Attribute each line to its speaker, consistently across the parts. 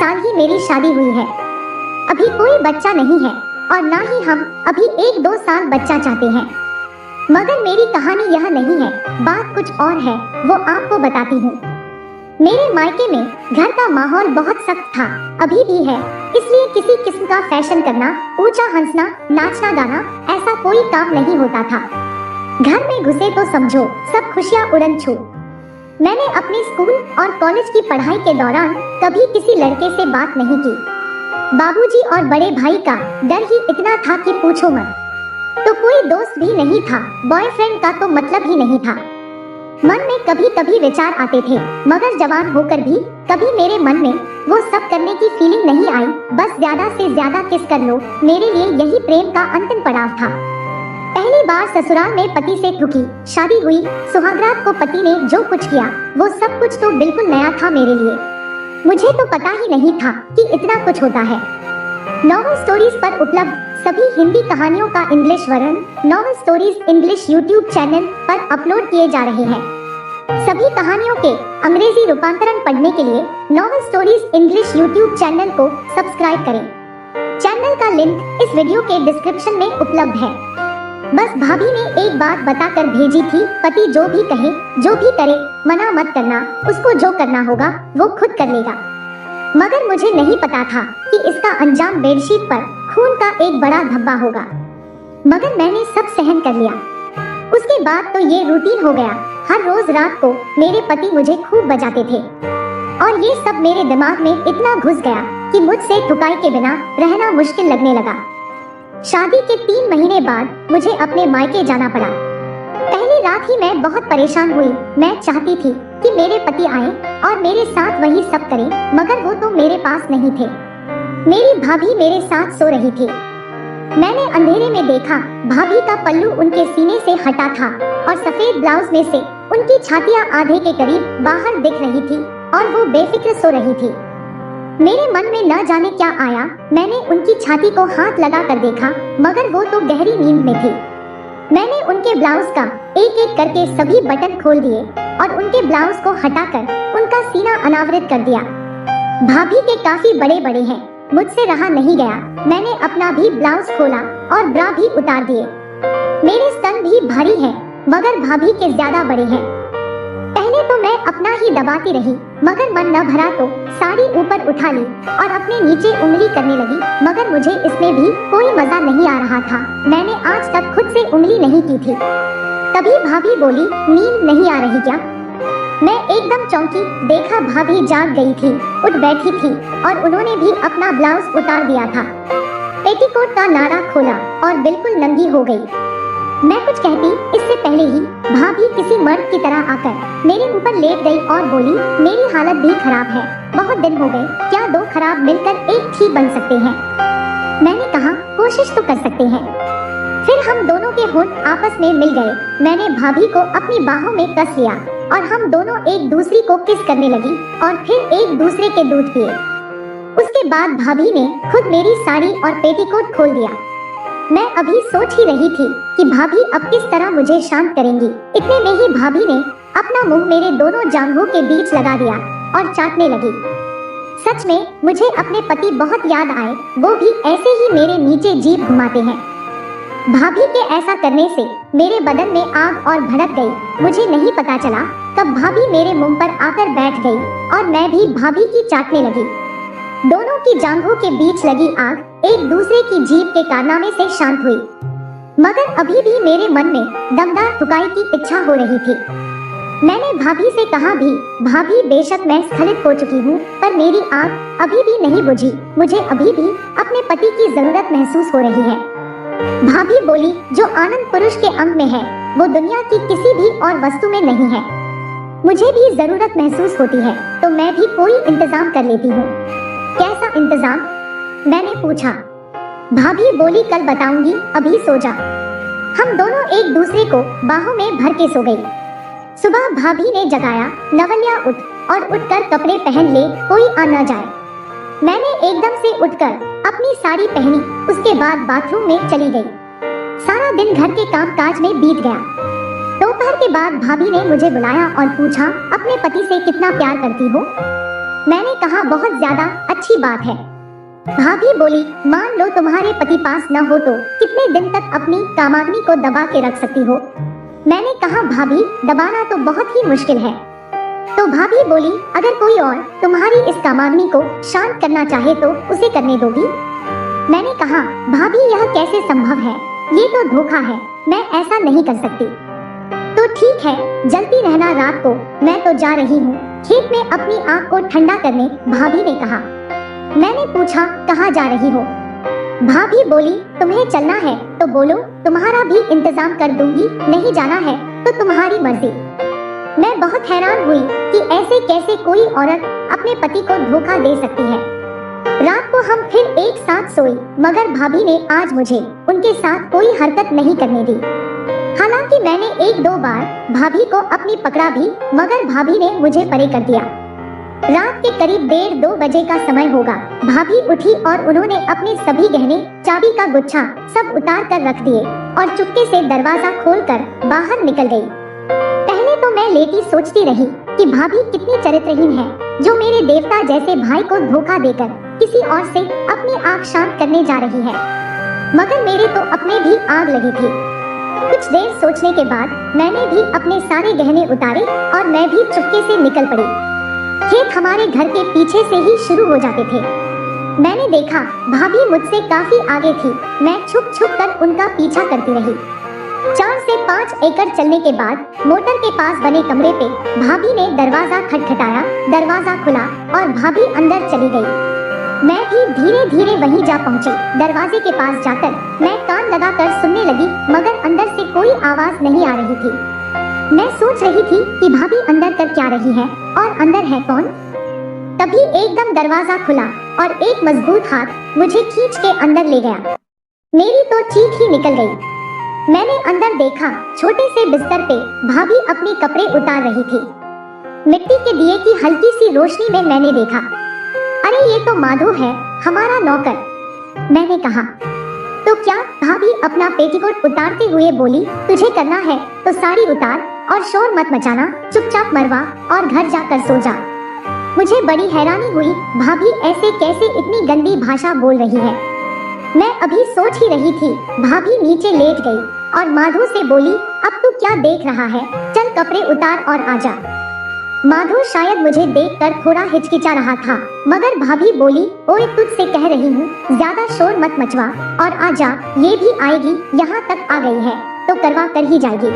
Speaker 1: साल ही मेरी शादी हुई है। अभी कोई बच्चा नहीं है और ना ही हम अभी 1-2 साल बच्चा चाहते हैं। मगर मेरी कहानी यह नहीं है, बात कुछ और है, वो आपको बताती हूँ। मेरे मायके में घर का माहौल बहुत सख्त था, अभी भी है, इसलिए किसी किस्म का फैशन करना, ऊंचा हंसना, नाचना गाना ऐसा कोई काम नहीं होता था। घर में घुसे तो समझो सब खुशियाँ उड़न छू। मैंने अपने स्कूल और कॉलेज की पढ़ाई के दौरान कभी किसी लड़के से बात नहीं की। बाबूजी और बड़े भाई का डर ही इतना था कि पूछो मत। तो कोई दोस्त भी नहीं था, बॉयफ्रेंड का तो मतलब ही नहीं था। मन में कभी कभी विचार आते थे, मगर जवान होकर भी कभी मेरे मन में वो सब करने की फीलिंग नहीं आई। बस ज्यादा से ज्यादा किस कर लो, मेरे लिए यही प्रेम का अंतिम पड़ाव था। पहली बार ससुराल में पति से ठुकी, शादी हुई, सुहागरात को पति ने जो कुछ किया वो सब कुछ तो बिल्कुल नया था मेरे लिए। मुझे तो पता ही नहीं था कि इतना कुछ होता है। नॉवल स्टोरीज पर उपलब्ध सभी हिंदी कहानियों का English version novel stories English YouTube channel पर अपलोड किए जा रहे हैं। सभी कहानियों के अंग्रेजी रूपांतरण पढ़ने के लिए novel stories English YouTube channel को सब्सक्राइब करें। चैनल का लिंक इस वीडियो के डिस्क्रिप्शन में उपलब्ध है। बस भाभी ने एक बात बताकर भेजी थी, पति जो भी कहे, जो भी करे, मना मत करना, उसको जो करना होगा वो खुद कर लेगा। मगर मुझे नहीं पता था कि इसका अंजाम बेडशीट पर खून का एक बड़ा धब्बा होगा। मगर मैंने सब सहन कर लिया। उसके बाद तो ये रूटीन हो गया, हर रोज रात को मेरे पति मुझे खूब बजाते थे और ये सब मेरे दिमाग में इतना घुस गया कि मुझसे थुकाई के बिना रहना मुश्किल लगने लगा। शादी के 3 महीने बाद मुझे अपने मायके जाना पड़ा। पहली रात ही मैं बहुत परेशान हुई। मैं चाहती थी कि मेरे पति आए और मेरे साथ वही सब करें, मगर वो तो मेरे पास नहीं थे। मेरी भाभी मेरे साथ सो रही थी। मैंने अंधेरे में देखा, भाभी का पल्लू उनके सीने से हटा था और सफेद ब्लाउज में से उनकी छातियां आधे के करीब बाहर दिख रही थी और वो बेफिक्र सो रही थी। मेरे मन में न जाने क्या आया, मैंने उनकी छाती को हाथ लगा कर देखा, मगर वो तो गहरी नींद में थी। मैंने उनके ब्लाउज का एक एक करके सभी बटन खोल दिए और उनके ब्लाउज को हटाकर उनका सीना अनावृत कर दिया। भाभी के काफी बड़े बड़े हैं, मुझसे रहा नहीं गया। मैंने अपना भी ब्लाउज खोला और ब्रा भी उतार दिए। मेरे स्तन भी भारी हैं, मगर भाभी के ज्यादा बड़े हैं। पहले तो मैं अपना ही दबाती रही, मगर मन न भरा तो साड़ी ऊपर उठा ली और अपने नीचे उंगली करने लगी, मगर मुझे इसमें भी कोई मजा नहीं आ रहा था। मैंने आज तक खुद से उंगली नहीं की थी। तभी भाभी बोली, नींद नहीं आ रही क्या? मैं एकदम चौंकी, देखा भाभी जाग गई थी, उठ बैठी थी और उन्होंने भी अपना ब्लाउज उतार दिया था। पेटीकोट का नाड़ा खोला और बिल्कुल नंगी हो गई। मैं कुछ कहती इससे पहले ही भाभी किसी मर्द की तरह आकर मेरे ऊपर लेट गई और बोली, मेरी हालत भी खराब है, बहुत दिन हो गए, क्या 2 खराब मिलकर एक ठीक बन सकते हैं? मैंने कहा, कोशिश तो कर सकते हैं। फिर हम दोनों के होंठ आपस में मिल गए। मैंने भाभी को अपनी बाहों में कस लिया और हम दोनों एक दूसरी को किस करने लगी और फिर एक दूसरे के दूध पिए। उसके बाद भाभी ने खुद मेरी साड़ी और पेटीकोट खोल दिया। मैं अभी सोच ही रही थी कि भाभी अब किस तरह मुझे शांत करेंगी। इतने में ही भाभी ने अपना मुंह मेरे दोनों जांघों के बीच लगा दिया और चाटने लगी। सच में मुझे अपने पति बहुत याद आए, वो भी ऐसे ही मेरे नीचे जीभ घुमाते हैं। भाभी के ऐसा करने से मेरे बदन में आग और भड़क गई। मुझे नहीं पता चला कब भाभी मेरे मुंह पर आकर बैठ गई और मैं भी भाभी की चाटने लगी। दोनों की जांघों के बीच लगी आग एक दूसरे की जीभ के कारनामे से शांत हुई, मगर अभी भी मेरे मन में दमदार थुकाई की इच्छा हो रही थी। मैंने भाभी से कहा भी, भाभी बेशक मैं स्खलित हो चुकी हूँ, पर मेरी आग अभी भी नहीं बुझी। मुझे अभी भी अपने पति की जरूरत महसूस हो रही है। भाभी बोली, जो आनंद पुरुष के अंग में है वो दुनिया की किसी भी और वस्तु में नहीं है। मुझे भी जरूरत महसूस होती है तो मैं भी कोई इंतजाम कर लेती हूँ। कैसा इंतजाम? मैंने पूछा। भाभी बोली, कल बताऊंगी, अभी सो जा। हम दोनों एक दूसरे को बाहों में भर के सो गई। सुबह भाभी ने जगाया, नवलिया उठ और उठकर कपड़े पहन ले, कोई आ न जाए। मैंने एकदम से उठकर अपनी साड़ी पहनी, उसके बाद बाथरूम में चली गई। सारा दिन घर के काम काज में बीत गया। दोपहर के बाद भाभी ने मुझे बुलाया और पूछा, अपने पति से कितना प्यार करती हो? मैंने कहा बहुत ज्यादा अच्छी बात है। भाभी बोली, मान लो तुम्हारे पति पास न हो तो कितने दिन तक अपनी कामाग्नि को दबा के रख सकती हो? मैंने कहा भाभी, दबाना तो बहुत ही मुश्किल है। तो भाभी बोली, अगर कोई और तुम्हारी इस कामाग्नि को शांत करना चाहे तो उसे करने दोगी? मैंने कहा, भाभी यह कैसे संभव है, ये तो धोखा है, मैं ऐसा नहीं कर सकती। तो ठीक है, जलती रहना रात को, मैं तो जा रही हूँ खेत में अपनी आँख को ठंडा करने, भाभी ने कहा। मैंने पूछा, कहाँ जा रही हो? भाभी बोली, तुम्हें चलना है तो बोलो, तुम्हारा भी इंतजाम कर दूंगी, नहीं जाना है तो तुम्हारी मर्जी। मैं बहुत हैरान हुई कि ऐसे कैसे कोई औरत अपने पति को धोखा दे सकती है। रात को हम फिर एक साथ सोई, मगर भाभी ने आज मुझे उनके साथ कोई हरकत नहीं करने दी। हालांकि मैंने एक दो बार भाभी को अपनी पकड़ा भी, मगर भाभी ने मुझे परे कर दिया। रात के करीब 1:30-2 बजे का समय होगा। भाभी उठी और उन्होंने अपने सभी गहने, चाबी का गुच्छा सब उतार कर रख दिए और चुपके से दरवाजा खोलकर बाहर निकल गई। पहले तो मैं लेटी सोचती रही कि भाभी कितनी चरित्रहीन है, जो मेरे देवता जैसे भाई को धोखा देकर किसी और से अपनी आँख शांत करने जा रही है। मगर मेरे तो अपने भी आग लगी थी। कुछ देर सोचने के बाद मैंने भी अपने सारे गहने उतारे और मैं भी चुपके से निकल पड़ी। खेत हमारे घर के पीछे से ही शुरू हो जाते थे। मैंने देखा भाभी मुझसे काफी आगे थी। मैं छुप छुप कर उनका पीछा करती रही। 4 से 5 एकड़ चलने के बाद मोटर के पास बने कमरे पे भाभी ने दरवाजा खटखटाया। दरवाजा खुला और भाभी अंदर चली गई। मैं भी धीरे धीरे वहीं जा पहुंची। दरवाजे के पास जाकर मैं कान लगाकर सुनने लगी, मगर अंदर से कोई आवाज नहीं आ रही थी। मैं सोच रही थी कि भाभी अंदर कर क्या रही है और अंदर है कौन। तभी एकदम दरवाजा खुला और एक मजबूत हाथ मुझे खींच के अंदर ले गया। मेरी तो चीख ही निकल गई। मैंने अंदर देखा, छोटे से बिस्तर पे भाभी अपने कपड़े उतार रही थी। मिट्टी के दिए की हल्की सी रोशनी में मैंने देखा, अरे ये तो माधो है, हमारा नौकर। मैंने कहा, तो क्या? भाभी अपना पेटीकोट उतारते हुए बोली, तुझे करना है तो साड़ी उतार और शोर मत मचाना, चुपचाप मरवा और घर जाकर सो जा। मुझे बड़ी हैरानी हुई, भाभी ऐसे कैसे इतनी गंदी भाषा बोल रही है। मैं अभी सोच ही रही थी, भाभी नीचे लेट गई और माधो से बोली, अब तू क्या देख रहा है, चल कपड़े उतार और आजा। माधो शायद मुझे देखकर थोड़ा हिचकिचा रहा था, मगर भाभी बोली, ओए तुझसे कह रही हूँ, ज्यादा शोर मत मचवा और आजा, ये भी आएगी, यहाँ तक आ गई है तो करवा कर ही जाएगी।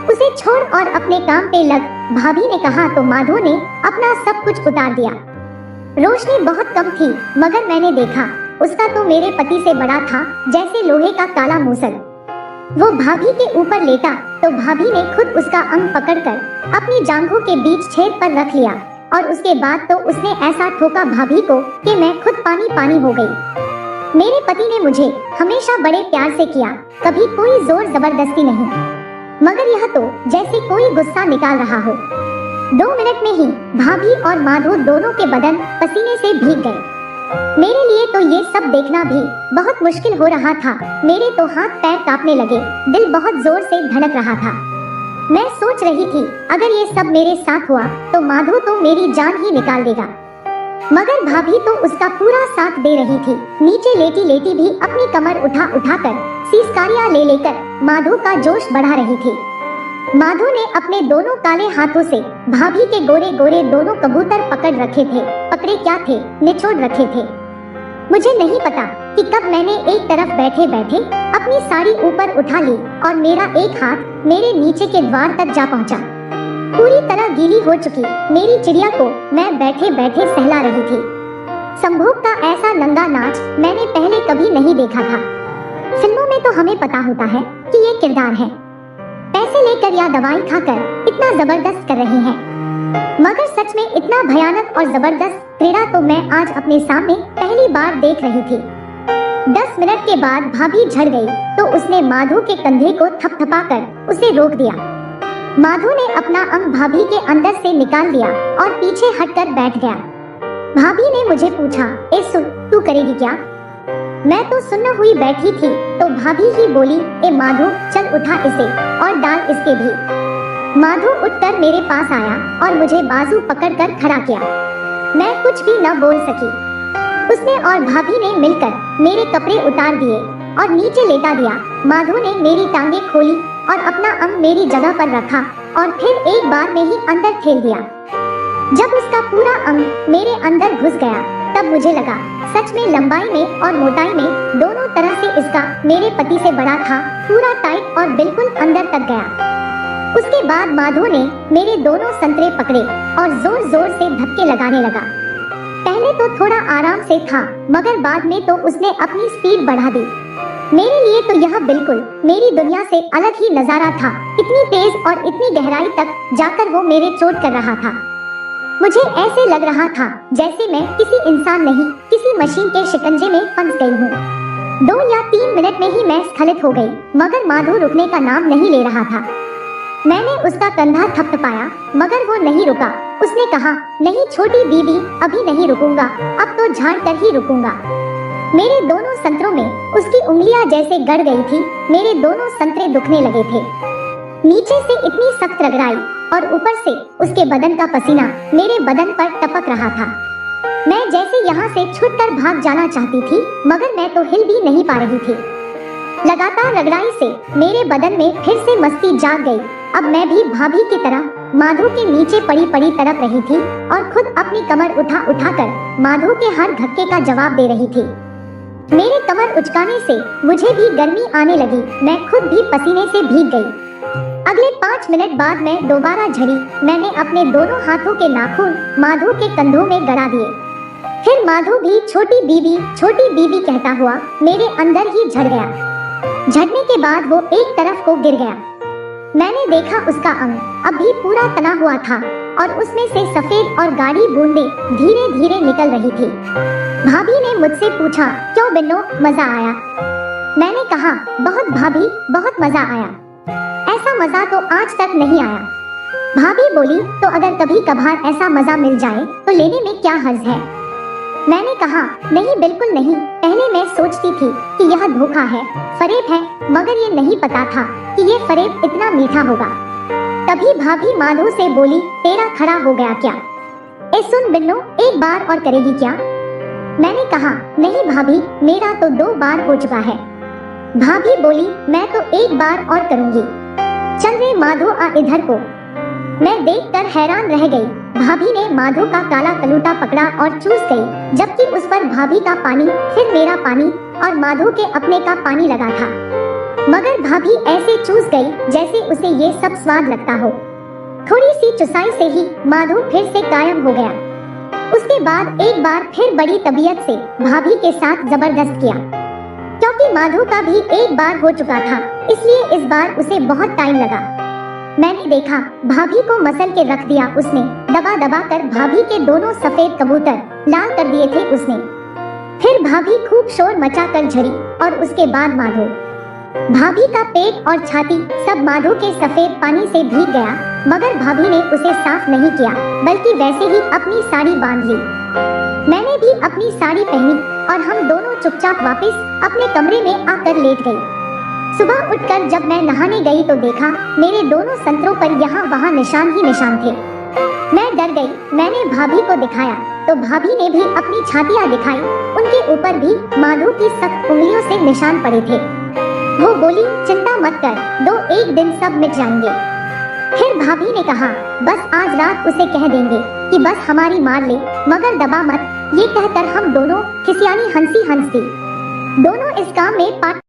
Speaker 1: उसे छोड़ और अपने काम पे लग, भाभी ने कहा तो माधो ने अपना सब कुछ उतार दिया। रोशनी बहुत कम थी, मगर मैंने देखा उसका तो मेरे पति से बड़ा था, जैसे लोहे का काला मूसल। वो भाभी के ऊपर लेटा तो भाभी ने खुद उसका अंग पकड़कर अपनी जांघों के बीच छेद पर रख लिया और उसके बाद तो उसने ऐसा ठोका भाभी को कि मैं खुद पानी पानी हो गई। मेरे पति ने मुझे हमेशा बड़े प्यार से किया, कभी कोई जोर जबरदस्ती नहीं, मगर यह तो जैसे कोई गुस्सा निकाल रहा हो। 2 मिनट में ही भाभी और माधो दोनों के बदन पसीने से भीग गए। मेरे लिए तो ये सब देखना भी बहुत मुश्किल हो रहा था। मेरे तो हाथ पैर कांपने लगे, दिल बहुत जोर से धड़क रहा था। मैं सोच रही थी, अगर ये सब मेरे साथ हुआ तो माधो तो मेरी जान ही निकाल देगा, मगर भाभी तो उसका पूरा साथ दे रही थी। नीचे लेटी लेटी भी अपनी कमर उठा उठा कर सीसकारियां ले लेकर माधो का जोश बढ़ा रही थी। माधो ने अपने दोनों काले हाथों से भाभी के गोरे गोरे दोनों कबूतर पकड़ रखे थे। पकड़े क्या थे, निचोड़ रखे थे। मुझे नहीं पता कि कब मैंने एक तरफ बैठे बैठे अपनी साड़ी ऊपर उठा ली और मेरा एक हाथ मेरे नीचे के द्वार तक जा पहुंचा। पूरी तरह गीली हो चुकी मेरी चिड़िया को मैं बैठे बैठे सहला रही थी। संभोग का ऐसा नंगा नाच मैंने पहले कभी नहीं देखा था। फिल्मों में तो हमें पता होता है कि ये किरदार है, पैसे लेकर या दवाई खाकर इतना जबरदस्त कर रहे हैं, मगर सच में इतना भयानक और जबरदस्त क्रीड़ा तो मैं आज अपने सामने पहली बार देख रही थी। 10 मिनट के बाद भाभी झड़ गई तो उसने माधो के कंधे को थपथपाकर उसे रोक दिया। माधो ने अपना अंग भाभी के अंदर से निकाल लिया और पीछे हटकर बैठ गया। भाभी ने मुझे पूछा, ए सुन, तू करेगी क्या? मैं तो सुन्न हुई बैठी थी तो भाभी ही बोली, ए माधो चल उठा इसे और डाल इसके भी। माधो उठकर मेरे पास आया और मुझे बाजू पकड़कर खड़ा किया। मैं कुछ भी न बोल सकी। उसने और भाभी ने मिलकर मेरे कपड़े उतार दिए और नीचे लेटा दिया। माधो ने मेरी टांगे खोली और अपना अंग मेरी जगह पर रखा और फिर एक बार में ही अंदर ठेल दिया। जब उसका पूरा अंग मेरे अंदर घुस गया तब मुझे लगा सच में लंबाई में और मोटाई में दोनों तरह से इसका मेरे पति से बड़ा था, पूरा टाइट और बिल्कुल अंदर तक गया। उसके बाद माधो ने मेरे दोनों संतरे पकड़े और जोर जोर से धक्के लगाने लगा। पहले तो थोड़ा आराम से था मगर बाद में तो उसने अपनी स्पीड बढ़ा दी। मेरे लिए तो यह बिल्कुल मेरी दुनिया से अलग ही नजारा था। इतनी तेज और इतनी गहराई तक जाकर वो मेरे चोट कर रहा था। मुझे ऐसे लग रहा था जैसे मैं किसी इंसान नहीं किसी मशीन के शिकंजे में फंस गई हूँ। 2 या 3 मिनट में ही मैं स्खलित हो गई मगर माधो रुकने का नाम नहीं ले रहा था। मैंने उसका कंधा थपथपाया मगर वो नहीं रुका। उसने कहा, नहीं छोटी बीबी, अभी नहीं रुकूंगा, अब तो झाड़ कर ही रुकूंगा। मेरे दोनों संतरों में उसकी उंगलियां जैसे गड़ गई थी। मेरे दोनों संतरे दुखने लगे थे। नीचे से इतनी सख्त रगड़ाई और ऊपर से उसके बदन का पसीना मेरे बदन पर टपक रहा था। मैं जैसे यहाँ से छूटकर भाग जाना चाहती थी मगर मैं तो हिल भी नहीं पा रही थी। लगातार रगड़ाई से मेरे बदन में फिर से मस्ती जाग गई। अब मैं भी भाभी की तरह माधो के नीचे पड़ी पड़ी तड़प रही थी और खुद अपनी कमर उठा उठा कर माधो के हर धक्के का जवाब दे रही थी। मेरे कमर उचकाने से मुझे भी गर्मी आने लगी। मैं खुद भी पसीने से भीग गई। अगले 5 मिनट बाद मैं दोबारा झड़ी। मैंने अपने दोनों हाथों के नाखून माधो के कंधों में गड़ा दिए। फिर माधो भी छोटी बीबी कहता हुआ मेरे अंदर ही झड़ गया। झड़ने के बाद वो एक तरफ को गिर गया। मैंने देखा उसका अंग अब भी पूरा तना हुआ था और उसमें से सफेद और गाढ़ी बूंदें धीरे धीरे निकल रही थी। भाभी ने मुझसे पूछा, क्यों बिन्नो, मजा आया? मैंने कहा, बहुत भाभी, बहुत मजा आया। ऐसा मजा तो आज तक नहीं आया। भाभी बोली, तो अगर कभी कभार ऐसा मजा मिल जाए तो लेने में क्या हर्ज है? मैंने कहा, नहीं, बिल्कुल नहीं। पहले मैं सोचती थी कि यह धोखा है, फरेब है, मगर ये नहीं पता था कि ये फरेब इतना मीठा होगा। तभी भाभी माधो से बोली, तेरा खड़ा हो गया क्या? ए सुन बिन्नो, एक बार और करेगी क्या? मैंने कहा, नहीं भाभी, मेरा तो 2 बार हो चुका है। भाभी बोली, मैं तो 1 बार और करूंगी। चल रे माधो, आ इधर को। मैं देखकर हैरान रह गई। भाभी ने माधो का काला कलूटा पकड़ा और चूस गई, जबकि उस पर भाभी का पानी, फिर मेरा पानी और माधो के अपने का पानी लगा था। मगर भाभी ऐसे चूस गई जैसे उसे ये सब स्वाद लगता हो। थोड़ी सी चुसाई से ही माधो फिर से कायम हो गया। उसके बाद एक बार फिर बड़ी तबीयत से भाभी के साथ जबरदस्त किया। क्योंकि माधो का भी 1 बार हो चुका था, इसलिए इस बार उसे बहुत टाइम लगा। मैंने देखा भाभी को मसल के रख दिया उसने। दबा दबा कर भाभी के दोनों सफेद कबूतर लाल कर दिए थे उसने। फिर भाभी खूब शोर मचा कर झड़ी और उसके बाद माधो। भाभी का पेट और छाती सब माधो के सफेद पानी से भीग गया, मगर भाभी ने उसे साफ नहीं किया, बल्कि वैसे ही अपनी साड़ी बांध ली। मैंने भी अपनी साड़ी पहनी और हम दोनों चुपचाप वापस अपने कमरे में आकर लेट गई। सुबह उठकर जब मैं नहाने गई तो देखा मेरे दोनों संतरों पर यहाँ वहाँ निशान ही निशान थे। मैं डर गई। मैंने भाभी को दिखाया तो भाभी ने भी अपनी छातियाँ दिखाई। उनके ऊपर भी माधो की सख्त उंगलियों से निशान पड़े थे। वो बोली, चिंता मत कर, 2-1 दिन सब मिट जाएंगे। फिर भाभी ने कहा, बस आज रात उसे कह देंगे कि बस हमारी मार ले, मगर दबा मत। ये कहकर हम दोनों खिसियानी हंसी हंस दी। दोनों इस काम में पार्ट